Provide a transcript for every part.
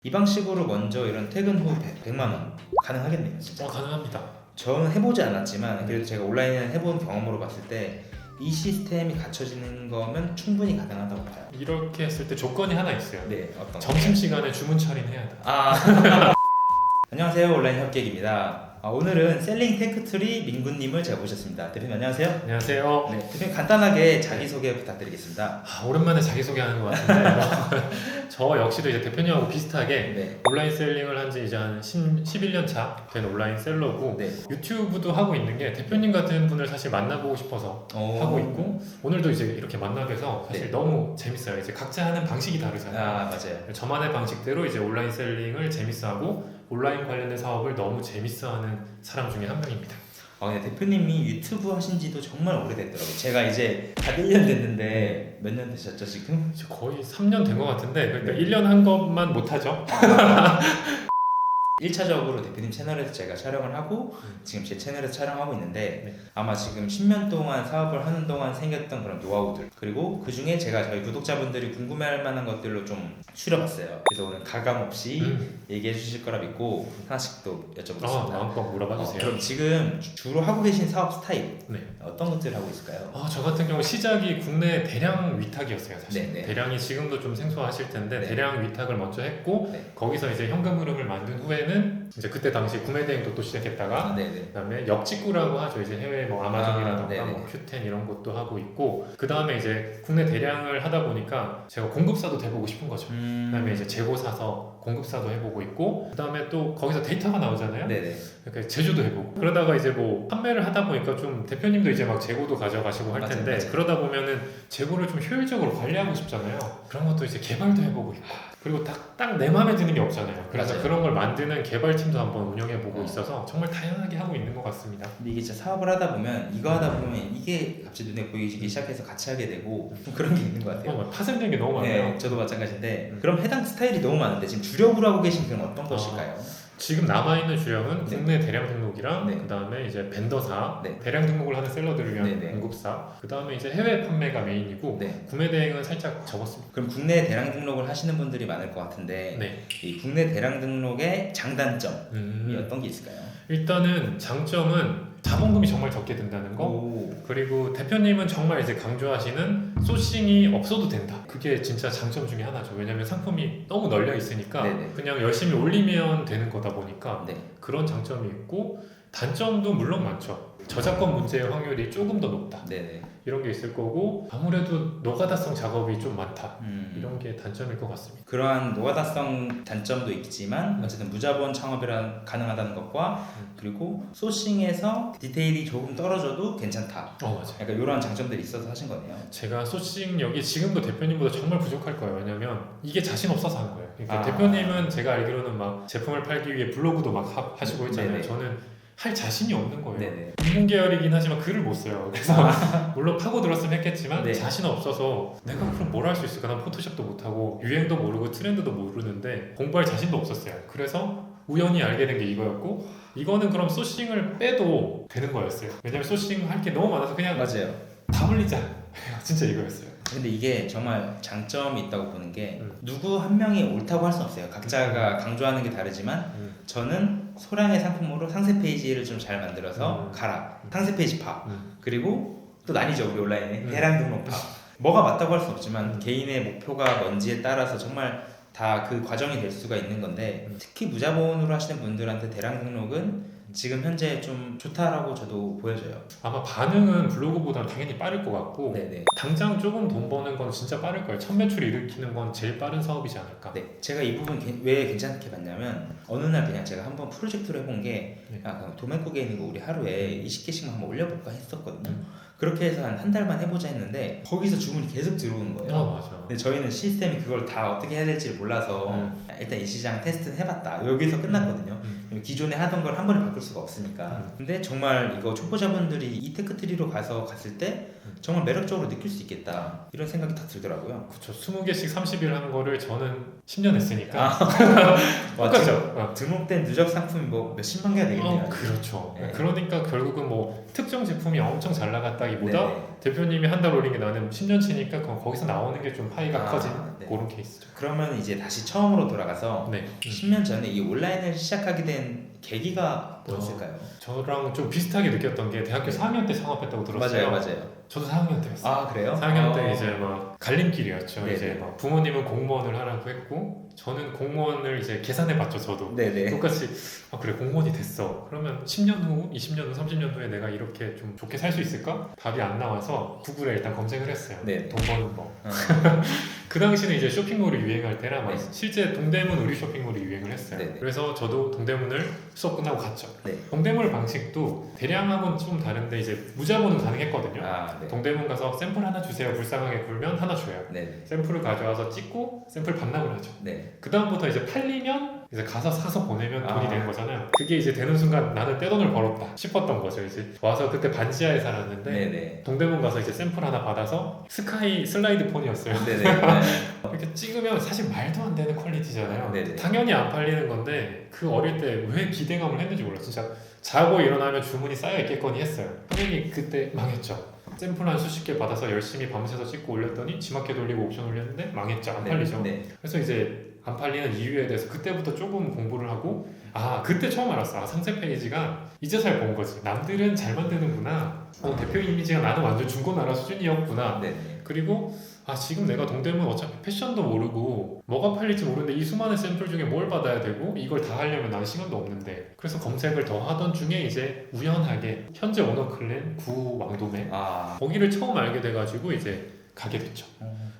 이 방식으로 먼저 이런 퇴근 후 100만 원 가능하겠네요, 진짜. 가능합니다. 저는 해보지 않았지만 그래도 제가 온라인을 해본 경험으로 봤을 때 이 시스템이 갖춰지는 거면 충분히 가능하다고 봐요. 이렇게 했을 때 조건이 하나 있어요. 네, 어떤? 점심시간에 주문 처리해야 돼. 안녕하세요, 온라인 협객입니다. 오늘은 셀링 테크트리 민구님을 제가 모셨습니다. 대표님 안녕하세요. 안녕하세요. 네, 대표님 간단하게 자기소개 부탁드리겠습니다. 오랜만에 자기소개하는 것 같은데 저 역시도 이제 대표님하고 비슷하게 네. 온라인 셀링을 한 지 이제 한 11년 차 된 온라인 셀러고 네. 유튜브도 하고 있는 게 대표님 같은 분을 사실 만나보고 싶어서 하고 있고 오늘도 이제 이렇게 만나뵈서 사실 네. 너무 재밌어요. 이제 각자 하는 방식이 다르잖아요. 맞아요. 저만의 방식대로 이제 온라인 셀링을 재밌어하고 온라인 관련된 사업을 너무 재밌어하는 사람 중에 한 명입니다. 근데 대표님이 유튜브 하신 지도 정말 오래됐더라고요. 제가 이제 다 1년 됐는데 몇 년 되셨죠 지금? 이제 거의 3년 된 것 같은데 그러니까 네. 1년 한 것만 못하죠. 1차적으로 대표님 채널에서 제가 촬영을 하고 지금 제 채널에서 촬영하고 있는데 네. 아마 지금 10년 동안 사업을 하는 동안 생겼던 그런 노하우들 그리고 그 중에 제가 저희 구독자분들이 궁금해할 만한 것들로 좀 추려봤어요. 그래서 오늘 가감 없이 얘기해 주실 거라 믿고 하나씩 또 여쭤보겠습니다. 마음껏 물어봐 주세요. 그럼 지금 주로 하고 계신 사업 스타일 네. 어떤 것들을 하고 있을까요? 저 같은 경우 시작이 국내 대량 위탁이었어요. 사실 네네. 대량이 지금도 좀 생소하실 텐데 네. 대량 위탁을 먼저 했고 네. 거기서 이제 현금 흐름을 만든 후에는 이제 그때 당시 구매 대행도 또 시작했다가 네네. 그다음에 역직구라고 하죠. 이제 해외 뭐 아마존이라던가 네네. 뭐 큐텐 이런 것도 하고 있고 그 다음에 이제 국내 대량을 하다 보니까 제가 공급사도 돼보고 싶은 거죠. 그다음에 이제 재고 사서 공급사도 해보고 있고 그다음에 또 거기서 데이터가 나오잖아요. 네네. 그러니까 제조도 해보고 그러다가 이제 뭐 판매를 하다 보니까 좀 대표님도 이제 막 재고도 가져가시고 할 텐데 맞아요. 그러다 보면은 재고를 좀 효율적으로 관리하고 싶잖아요. 그런 것도 이제 개발도 해보고 있고 그리고 딱 내 마음에 드는 게 없잖아요. 그래서 맞아요. 그런 걸 만드는 개발팀도 한번 운영해보고 있어서 정말 다양하게 하고 있는 것 같습니다. 근데 이게 진짜 사업을 하다 보면 이거 하다 보면 이게 갑자기 눈에 보이기 시작해서 같이 하게 되고 좀 그런 게 있는 것 같아요. 파생된 게 너무 많아요. 네, 저도 마찬가지인데 그럼 해당 스타일이 너무 많은데 지금 주력으로 하고 계신 건 어떤 것일까요? 지금 남아있는 주력은 네. 국내 대량 등록이랑 네. 그 다음에 이제 벤더사, 네. 대량 등록을 하는 셀러들을 위한 네. 공급사, 그 다음에 이제 해외 판매가 메인이고 네. 구매 대행은 살짝 접었습니다. 그럼 국내 대량 등록을 하시는 분들이 많을 것 같은데 네. 이 국내 대량 등록의 장단점이 어떤 게 있을까요? 일단은 장점은 자본금이 정말 적게 든다는 거. 오. 그리고 대표님은 정말 이제 강조하시는 소싱이 없어도 된다. 그게 진짜 장점 중에 하나죠. 왜냐면 상품이 너무 널려 있으니까 네네. 그냥 열심히 올리면 되는 거다 보니까 네. 그런 장점이 있고 단점도 물론 많죠. 저작권 문제의 확률이 조금 더 높다. 네네. 이런 게 있을 거고 아무래도 노가다성 작업이 좀 많다. 이런 이런 게 단점일 것 같습니다. 그러한 노가다성 단점도 있지만 어쨌든 무자본 창업이란 가능하다는 것과 그리고 소싱에서 디테일이 조금 떨어져도 괜찮다. 맞아요. 약간 이런 장점들이 있어서 하신 거네요. 제가 소싱력이 지금도 대표님보다 정말 부족할 거예요. 왜냐면 이게 자신 없어서 하는 거예요. 그러니까 아. 대표님은 제가 알기로는 막 제품을 팔기 위해 블로그도 막 하시고 했잖아요. 네네. 저는 할 자신이 없는 거예요. 네네. 인문 계열이긴 하지만 글을 못 써요. 그래서 물론 파고 들었으면 했겠지만 네. 자신 없어서 내가 그럼 뭘 할 수 있을까? 난 포토샵도 못하고 유행도 모르고 트렌드도 모르는데 공부할 자신도 없었어요. 그래서 우연히 알게 된 게 이거였고 이거는 그럼 소싱을 빼도 되는 거였어요. 왜냐면 소싱 할 게 너무 많아서 그냥 맞아요. 다 올리자. 진짜 이거였어요. 근데 이게 정말 장점이 있다고 보는 게 누구 한 명이 옳다고 할 수 없어요. 각자가 강조하는 게 다르지만 저는 소량의 상품으로 상세 페이지를 좀 잘 만들어서 가라. 상세 페이지 파. 그리고 또 나뉘죠. 우리 온라인에 대량 등록 파. 뭐가 맞다고 할 수 없지만 개인의 목표가 뭔지에 따라서 정말 다 그 과정이 될 수가 있는 건데 특히 무자본으로 하시는 분들한테 대량 등록은 지금 현재 좀 좋다라고 저도 보여져요. 아마 반응은 블로그보다는 당연히 빠를 것 같고 네네. 당장 조금 돈 버는 건 진짜 빠를 거예요. 첫 매출 일으키는 건 제일 빠른 사업이지 않을까. 네, 제가 이 부분 왜 괜찮게 봤냐면 어느 날 그냥 제가 한번 프로젝트로 해본 게 그냥 도매국에 있는 거 우리 하루에 20개씩만 한번 올려볼까 했었거든요. 그렇게 해서 한 달만 해보자 했는데 거기서 주문이 계속 들어오는 거예요. 맞아. 근데 저희는 시스템이 그걸 다 어떻게 해야 될지 몰라서 일단 이 시장 테스트 해봤다 여기서 끝났거든요. 기존에 하던 걸 한 번에 바꿀 수가 없으니까. 근데 정말 이거 초보자분들이 이 테크트리로 갔을 때 정말 매력적으로 느낄 수 있겠다 이런 생각이 딱 들더라고요. 그렇죠. 20개씩 30일 한 거를 저는 10년 했으니까 똑같죠. 등록된 누적 상품이 뭐 몇십만 개가 되겠네요. 그렇죠. 네. 그러니까 결국은 뭐 특정 제품이 엄청 잘 나갔다기보다 네네. 대표님이 한 달 올린 게 나는 10년치니까 거기서 나오는 게 좀 파이가 커진 네. 그런 케이스죠. 그러면 이제 다시 처음으로 돌아가서 네. 10년 전에 이 온라인을 시작하게 된 계기가 뭐였을까요? 저랑 좀 비슷하게 느꼈던 게 대학교 4학년 때 창업했다고 들었어요. 맞아요. 저도 4학년 때였어요. 아 그래요? 4학년 때 이제 막 갈림길이었죠. 네네. 이제 막 부모님은 공무원을 하라고 했고 저는 공무원을 이제 계산해봤죠. 저도 네네. 똑같이 아 그래 공무원이 됐어. 그러면 10년 후, 20년 후, 30년 후에 내가 이렇게 좀 좋게 살 수 있을까? 답이 안 나와서 구글에 일단 검색을 했어요. 네. 돈 버는 법. 어. 그 당시는 이제 쇼핑몰이 유행할 때라 막 네. 실제 동대문 우리 쇼핑몰이 유행을 했어요. 네네. 그래서 저도 동대문을 수업 끝나고 갔죠. 네. 동대문 방식도 대량하고는 좀 다른데 이제 무자본은 가능했거든요. 아 네. 동대문 가서 샘플 하나 주세요. 불쌍하게 굴면 하나 줘요. 네. 샘플을 가져와서 찍고 샘플 반납을 하죠. 네. 그 다음부터 이제 팔리면 이제 가서 사서 보내면 돈이 아. 되는 거잖아요. 그게 이제 되는 순간 나는 떼돈을 벌었다 싶었던 거죠. 이제 와서 그때 반지하에 살았는데 네네. 동대문 가서 이제 샘플 하나 받아서 스카이 슬라이드 폰이었어요. 네네. 이렇게 찍으면 사실 말도 안 되는 퀄리티잖아요. 네네. 당연히 안 팔리는 건데 그 어릴 때 왜 기대감을 했는지 몰라. 진짜 자고 일어나면 주문이 쌓여 있겠거니 했어요. 당연히 그때 망했죠. 샘플 한 수십 개 받아서 열심히 밤새서 찍고 올렸더니 지마켓 올리고 옥션 올렸는데 망했죠. 안 팔리죠. 네. 그래서 이제 안 팔리는 이유에 대해서 그때부터 조금 공부를 하고 아 그때 처음 알았어. 아 상세 페이지가 이제서야 본 거지. 남들은 잘 만드는구나. 대표 이미지가 나는 완전 중고나라 수준이었구나. 네. 그리고 아 지금 내가 동대문 어차피 패션도 모르고 뭐가 팔릴지 모르는데 이 수많은 샘플 중에 뭘 받아야 되고 이걸 다 하려면 난 시간도 없는데 그래서 검색을 더 하던 중에 이제 우연하게 현재 오너클랜 구왕도매 아. 거기를 처음 알게 돼가지고 이제 가게 됐죠.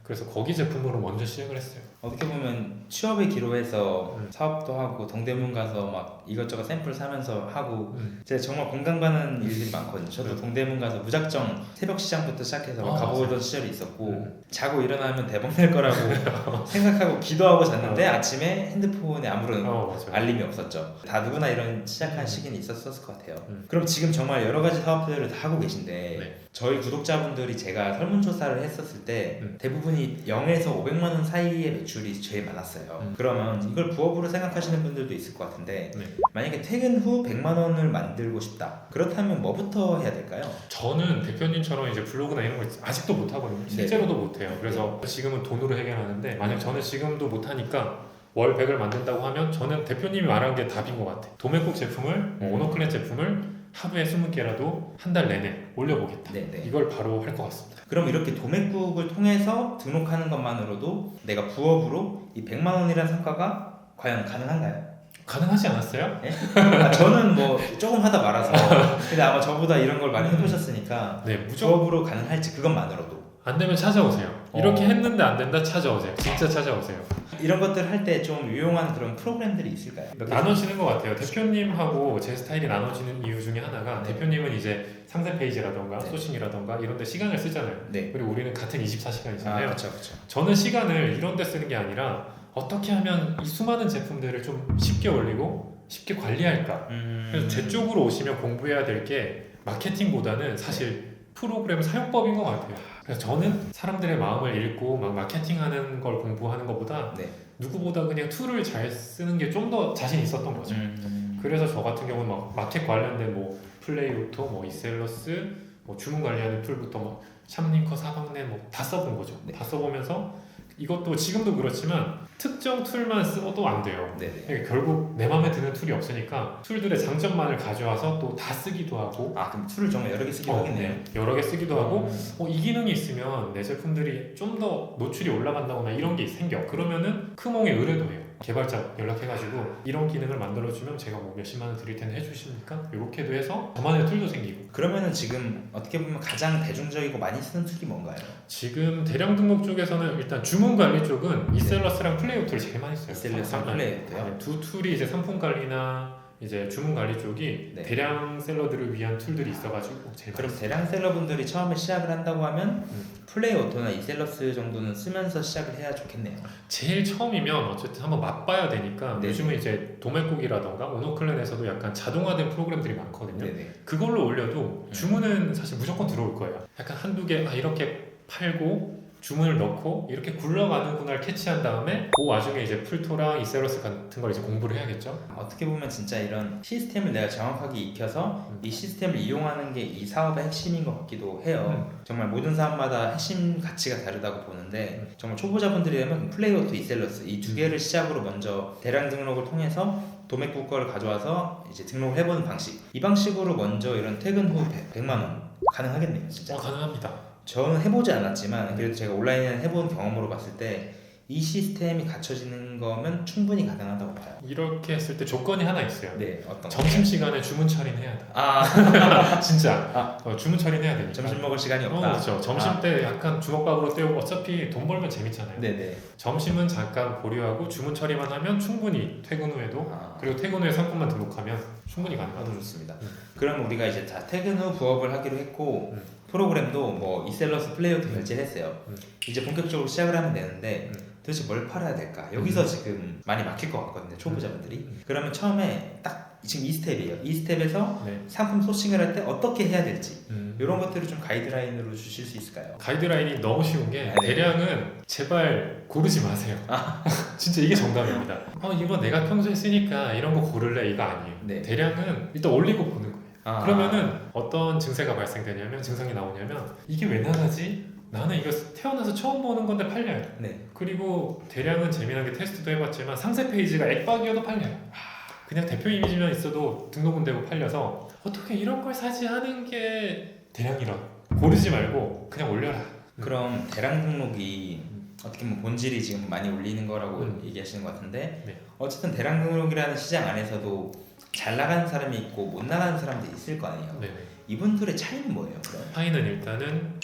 그래서 거기 제품으로 먼저 시작을 했어요. 어떻게 보면 취업에 기로해서 음. 사업도 하고 동대문 가서 막 이것저것 샘플 사면서 하고 음. 제가 정말 공감 가는 일들이 많거든요. 저도 네. 동대문 가서 무작정 새벽 시장부터 시작해서 막 아, 가보던 맞아요. 시절이 있었고 음. 자고 일어나면 대박 낼 거라고 생각하고 기도하고 잤는데 아침에 핸드폰에 아무런 맞아요. 알림이 없었죠. 다 누구나 이런 시작한 시기는 있었을 것 같아요. 음. 그럼 지금 정말 여러 가지 사업들을 다 하고 계신데 네. 저희 구독자분들이 제가 설문조사를 했었을 때 대부분이 0에서 500만 원 사이의 매출이 제일 많았어요. 그러면 이걸 부업으로 생각하시는 분들도 있을 것 같은데 네. 만약에 퇴근 후 100만 원을 만들고 싶다. 그렇다면 뭐부터 해야 될까요? 저는 대표님처럼 이제 블로그나 이런 거 아직도 못 하거든요. 실제로도 못 해요. 그래서 지금은 돈으로 해결하는데 만약 저는 지금도 못 하니까 월 100을 만든다고 하면 저는 대표님이 말한 게 답인 것 같아요. 도매국 제품을 오너클랜 제품을 하루에 20개라도 한 달 내내 올려보겠다. 네네. 이걸 바로 할 것 같습니다. 그럼 이렇게 도매국을 통해서 등록하는 것만으로도 내가 부업으로 이 100만 원이라는 성과가 과연 가능한가요? 가능하지 않았어요? 저는 뭐 조금 하다 말아서 근데 아마 저보다 이런 걸 많이 해보셨으니까 네, 무조건 부업으로 가능할지 그것만으로도 안 되면 찾아오세요. 이렇게 했는데 안 된다 찾아오세요. 진짜 찾아오세요. 이런 것들 할 때 좀 유용한 그런 프로그램들이 있을까요? 나눠지는 것 같아요. 대표님하고 제 스타일이 나눠지는 이유 중에 하나가 대표님은 이제 상세 페이지라던가 네. 소싱이라던가 이런 데 시간을 쓰잖아요. 네. 그리고 우리는 같은 24시간이잖아요. 그렇죠. 저는 시간을 이런 데 쓰는 게 아니라 어떻게 하면 이 수많은 제품들을 좀 쉽게 올리고 쉽게 관리할까. 그래서 제 쪽으로 오시면 공부해야 될 게 마케팅보다는 사실 프로그램 사용법인 것 같아요. 그래서 저는 사람들의 마음을 읽고 막 마케팅하는 걸 공부하는 것보다 네. 누구보다 그냥 툴을 잘 쓰는 게 좀 더 자신 있었던 거죠. 그래서 저 같은 경우는 막 마켓 관련된 뭐 플레이오토, 뭐 이셀러스, 뭐 주문 관리하는 툴부터 막 샵링커, 사방넷 뭐 다 써본 거죠. 네. 다 써보면서 이것도 지금도 그렇지만 특정 툴만 써도 안 돼요. 네네. 그러니까 결국 내 마음에 드는 툴이 없으니까 툴들의 장점만을 가져와서 또 다 쓰기도 하고 그럼 툴을 정말 여러 개 쓰기도 하겠네요. 여러 개 쓰기도 하고 이 기능이 있으면 내 제품들이 좀 더 노출이 올라간다거나 이런 게 생겨. 그러면은 크몽에 의뢰도해요. 개발자 연락해가지고 이런 기능을 만들어주면 제가 뭐 몇십만 원 드릴 텐데 해주십니까? 이렇게도 해서 저만의 툴도 생기고. 그러면은 지금 어떻게 보면 가장 대중적이고 많이 쓰는 툴이 뭔가요? 지금 대량 등록 쪽에서는 일단 주문 관리 쪽은 이셀러스랑 플레이오토를 제일 많이 써요. 이셀러스랑 플레이오토요? 두 툴이 이제 상품 관리나 이제 주문 관리 쪽이 네. 대량 셀러들을 위한 툴들이 있어가지고 제일 그럼 많이 대량셀러분들이 처음에 시작을 한다고 하면 플레이오토나 이셀러스 정도는 쓰면서 시작을 해야 좋겠네요. 제일 처음이면 어쨌든 한번 맛봐야 되니까 네네. 요즘은 이제 도매국이라던가 오너클랜에서도 약간 자동화된 프로그램들이 많거든요. 네네. 그걸로 올려도 주문은 사실 무조건 들어올 거예요. 약간 한두 개 이렇게 팔고 주문을 넣고 이렇게 굴러가는구나를 캐치한 다음에 그 와중에 이제 풀토랑 이세러스 같은 걸 이제 공부를 해야겠죠. 어떻게 보면 진짜 이런 시스템을 내가 정확하게 익혀서 이 시스템을 이용하는 게 이 사업의 핵심인 것 같기도 해요. 정말 모든 사업마다 핵심 가치가 다르다고 보는데 정말 초보자분들이라면 플레이어또 이셀러스 이 두 개를 시작으로 먼저 대량 등록을 통해서 도매 국가를 가져와서 이제 등록을 해보는 방식, 이 방식으로 먼저 이런 퇴근 후 100만 원 가능하겠네요 진짜. 가능합니다. 저는 해보지 않았지만 그래도 제가 온라인에 해본 경험으로 봤을 때 이 시스템이 갖춰지는 거면 충분히 가능하다고 봐요. 이렇게 했을 때 조건이 하나 있어요. 네, 어떤 점심시간에 주문 처리해야 돼. 아, 진짜. 주문 처리해야 되니까. 점심 먹을 시간이 없다. 그렇죠. 점심 때 약간 주먹밥으로 때우고 어차피 돈 벌면 재밌잖아요. 네네. 점심은 잠깐 보류하고 주문 처리만 하면 충분히 퇴근 후에도 그리고 퇴근 후에 상품만 등록하면 충분히 가능하다. 너무 좋습니다. 그럼 우리가 이제 다 퇴근 후 부업을 하기로 했고 프로그램도 뭐 이셀러스 플레이어도 결제를 했어요. 이제 본격적으로 시작을 하면 되는데 도대체 뭘 팔아야 될까? 여기서 지금 많이 막힐 것 같거든요, 초보자분들이. 그러면 처음에 딱 지금 이 스텝이에요. 이 스텝에서 네. 상품 소싱을 할 때 어떻게 해야 될지 이런 것들을 좀 가이드라인으로 주실 수 있을까요? 가이드라인이 너무 쉬운 게 네. 대량은 제발 고르지 마세요. 진짜 이게 정답입니다. 이거 내가 평소에 쓰니까 이런 거 고를래 이거 아니에요. 네. 대량은 일단 올리고 보는 거예요. 그러면은 어떤 증세가 발생되냐면 증상이 나오냐면 이게 왜 나가지? 나는 이거 태어나서 처음 보는 건데 팔려요. 네. 그리고 대량은 재미나게 테스트도 해봤지만 상세 페이지가 액박이어도 팔려요. 그냥 대표 이미지만 있어도 등록은 되고 팔려서 어떻게 이런 걸 사지 하는 게 대량이라 고르지 말고 그냥 올려라. 그럼 대량 등록이 어떻게 보면 본질이 지금 많이 올리는 거라고 얘기하시는 것 같은데 네. 어쨌든 대량 등록이라는 시장 안에서도 잘 나가는 사람이 있고 못 나가는 사람들이 있을 거 아니에요. 네네. 이분들의 차이는 뭐예요? 그럼? 차이는 일단은